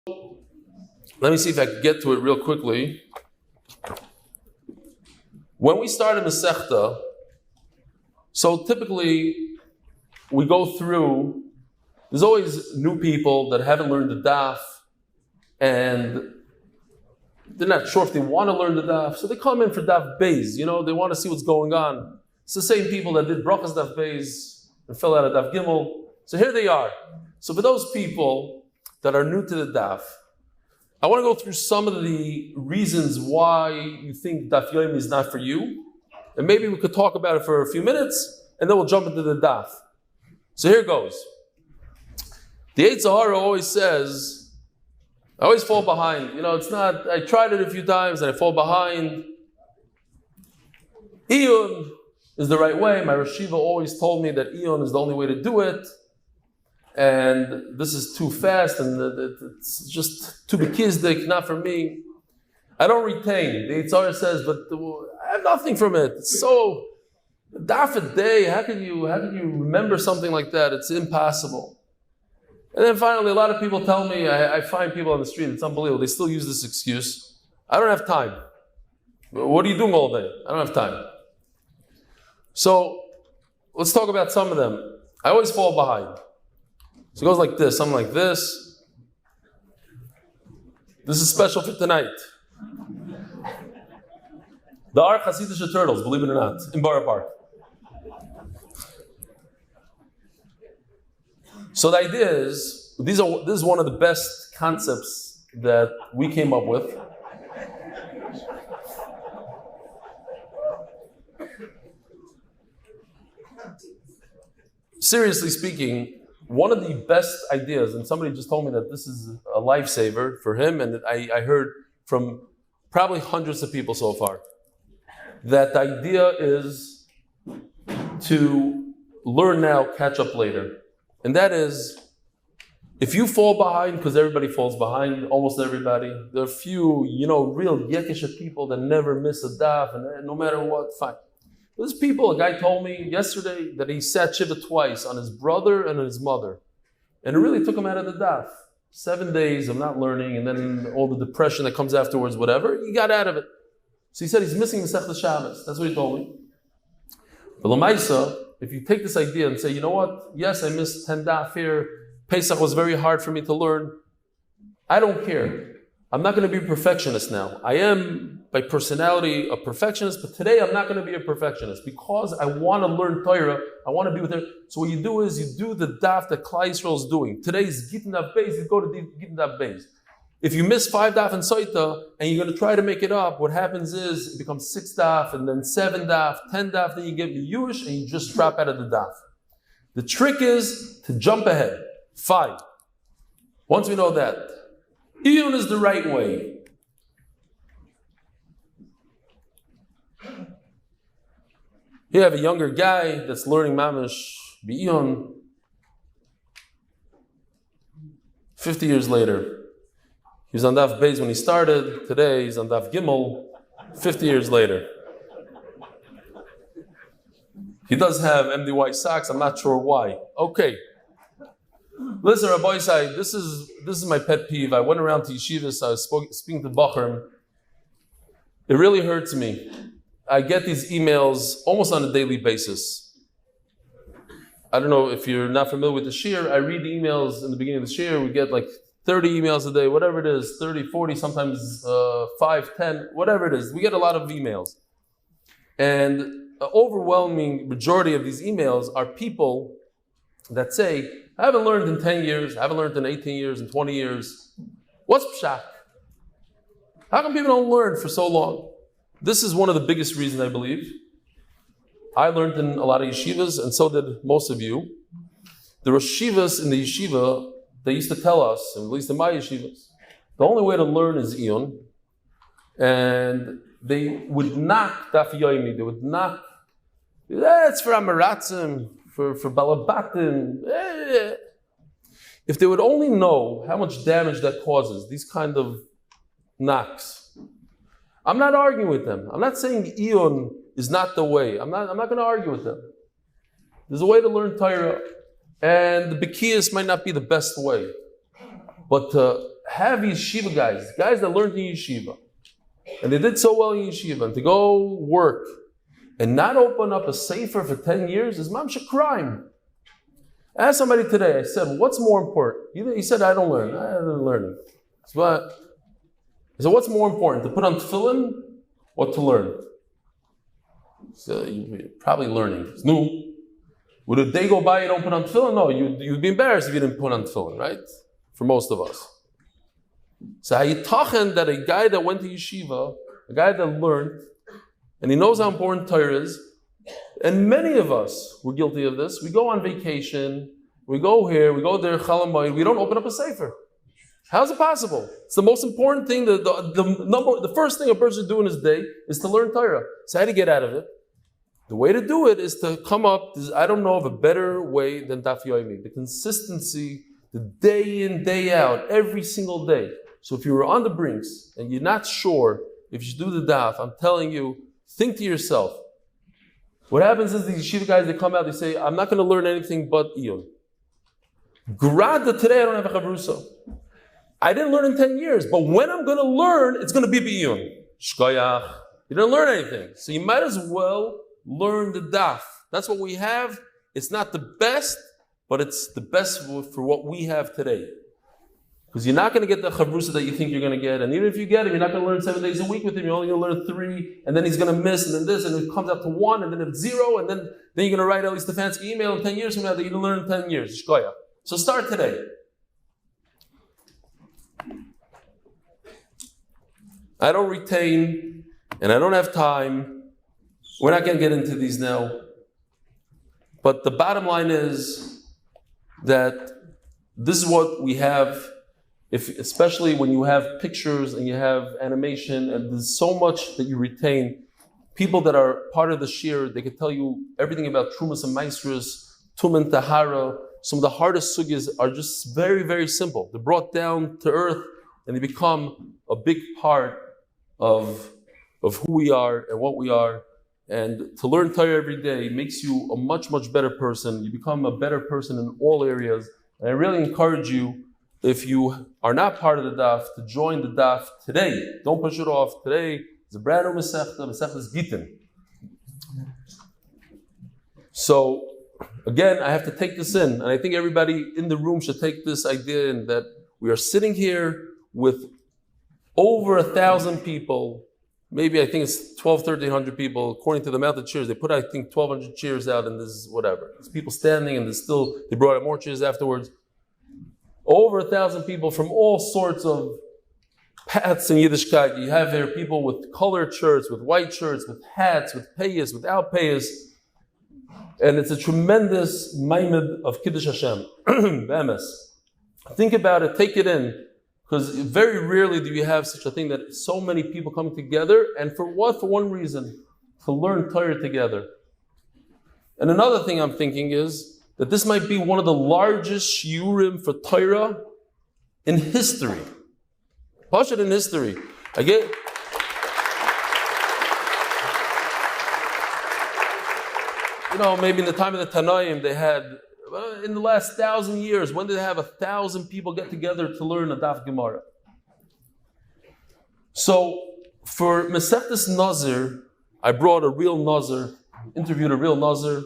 Let me see if I can get to it real quickly. When we start a Masechta, so typically we go through, there's always new people that haven't learned the Daf, and they're not sure if they want to learn the Daf, so they come in for Daf Beis, they want to see what's going on. It's the same people that did Brachas Daf Beis and fell out of Daf Gimel. So here they are. So for those people that are new to the Daf, I want to go through some of the reasons why you think Daf Yomi is not for you. And maybe we could talk about it for a few minutes, and then we'll jump into the Daf. So here goes. The Yetzer Hara always says, I always fall behind. It's not, I tried it a few times and I fall behind. Iyun is the right way. My Rosh Yeshiva always told me that Iyun is the only way to do it. And this is too fast and it's just too bekizdik, not for me. I don't retain. The Yetzer Hara says, but I have nothing from it. It's so daf a day. How can you remember something like that? It's impossible. And then finally, a lot of people tell me, I find people on the street, it's unbelievable. They still use this excuse. I don't have time. What are you doing all day? I don't have time. So let's talk about some of them. I always fall behind. So it goes like this, something like this. This is special for tonight. The R Hasidische turtles, believe it or not, in Borough Park. So the idea is, this is one of the best concepts that we came up with. Seriously speaking, one of the best ideas, and somebody just told me that this is a lifesaver for him, and I heard from probably hundreds of people so far, that the idea is to learn now, catch up later. And that is, if you fall behind, because everybody falls behind, almost everybody, there are a few, real yekisha people that never miss a daf, and no matter what, fine. There's people, a guy told me yesterday that he sat shiva twice on his brother and on his mother. And it really took him out of the daf. 7 days of not learning, and then all the depression that comes afterwards, whatever, he got out of it. So he said he's missing Masechta Shabbos. That's what he told me. But L'maisa, if you take this idea and say, you know what? Yes, I missed 10 daf here. Pesach was very hard for me to learn. I don't care. I'm not going to be a perfectionist now. I am, by personality, a perfectionist, but today I'm not going to be a perfectionist because I want to learn Torah. I want to be with her. So what you do is you do the daf that Klal Yisrael is doing. Today is Gittin Daf Beis. You go to Gittin Daf Beis. If you miss 5 daf and soita and you're going to try to make it up, what happens is it becomes 6 daf and then 7 daf, 10 daf, then you get Yush and you just drop out of the daf. The trick is to jump ahead. 5. Once we know that, Iyun is the right way. You have a younger guy that's learning mamish Iyun. 50 years later, he was on Daf Beis when he started. Today he's on Daf Gimel. 50 years later, he does have MDY socks. I'm not sure why. Okay. Listen, Rabbi Isai, this is my pet peeve. I went around to yeshivas. I was speaking to Bachrim. It really hurts me. I get these emails almost on a daily basis. I don't know if you're not familiar with the shir. I read the emails in the beginning of the shir. We get like 30 emails a day, whatever it is, 30, 40, sometimes 5, 10, whatever it is. We get a lot of emails. And the overwhelming majority of these emails are people that say, I haven't learned in 10 years, I haven't learned in 18 years, in 20 years. What's pshat? How come people don't learn for so long? This is one of the biggest reasons, I believe. I learned in a lot of yeshivas, and so did most of you. The Rosh Yeshivas in the yeshiva, they used to tell us, at least in my yeshivas, the only way to learn is Iyun. And they would knock Daf Yomi, they would knock, it's for Amaratzim, for Balabatim. If they would only know how much damage that causes, these kind of knocks. I'm not arguing with them. I'm not saying Iyun is not the way. I'm not going to argue with them. There's a way to learn Torah, and the Bikiyas might not be the best way. But to have yeshiva guys that learned in yeshiva, and they did so well in yeshiva, and to go work and not open up a sefer for 10 years is mamsha crime. I asked somebody today, I said, what's more important? He said, I don't learn. I didn't learn. I said, what's more important, to put on tefillin or to learn? So you're probably learning. No. Would a day go by you don't put on tefillin? No, you'd be embarrassed if you didn't put on tefillin, right? For most of us. So hayitachen that a guy that went to yeshiva, a guy that learned, and he knows how important Torah is, and many of us were guilty of this. We go on vacation, we go here, we go there, chalamayim, we don't open up a sefer. How's it possible? It's the most important thing. The first thing a person should do in his day is to learn Torah. So how do you get out of it? The way to do it is to come up. I don't know of a better way than Daf Yomi. The consistency, the day in, day out, every single day. So if you were on the brinks and you're not sure if you should do the daf, I'm telling you, think to yourself. What happens is these yeshiva guys, they come out, they say, I'm not going to learn anything but iyun. Grada, today I don't have a chavrusa. I didn't learn in 10 years, but when I'm going to learn, it's going to be b'iyun. Shkoyach. You didn't learn anything. So you might as well learn the daf. That's what we have. It's not the best, but it's the best for what we have today. Because you're not going to get the chavrusa that you think you're going to get. And even if you get him, you're not going to learn 7 days a week with him. You're only going to learn 3, and then he's going to miss, and then this, and it comes up to 1, and then it's 0, and then you're going to write R Eli Stefansky email in 10 years from now that you didn't learn in 10 years. Shkoya. So start today. I don't retain, and I don't have time. We're not going to get into these now. But the bottom line is that this is what we have. Especially when you have pictures and you have animation, and there's so much that you retain. People that are part of the shir, they can tell you everything about Trumas and Maestras, Tum and Tahara. Some of the hardest sugyas are just very, very simple. They're brought down to earth and they become a big part of who we are and what we are. And to learn Torah every day makes you a much, much better person. You become a better person in all areas. And I really encourage you, if you are not part of the daf, to join the daf today. Don't push it off. Today is a brand new Masechta. Masechta is Gittin. So, again, I have to take this in. And I think everybody in the room should take this idea in, that we are sitting here with over 1,000 people. Maybe I think it's 1,300 people. According to the amount of chairs, they put, I think, 1,200 chairs out, and there's whatever. There's people standing, and they brought out more chairs afterwards. Over 1,000 people from all sorts of paths in Yiddishkeit. You have here people with colored shirts, with white shirts, with hats, with payas, without payas. And it's a tremendous maimed of Kiddush Hashem. Be'emes. Think about it, take it in. Because very rarely do you have such a thing that so many people come together. And for what? For one reason. To learn Torah together. And another thing I'm thinking is that this might be one of the largest shiurim for Torah in history. Pashut in history. Again, maybe in the time of the Tanaim, they had, in the last 1,000 years, when did they have 1,000 people get together to learn a Daf Gemara? So, for Masechtas Nazir, I brought a real Nazir, interviewed a real Nazir.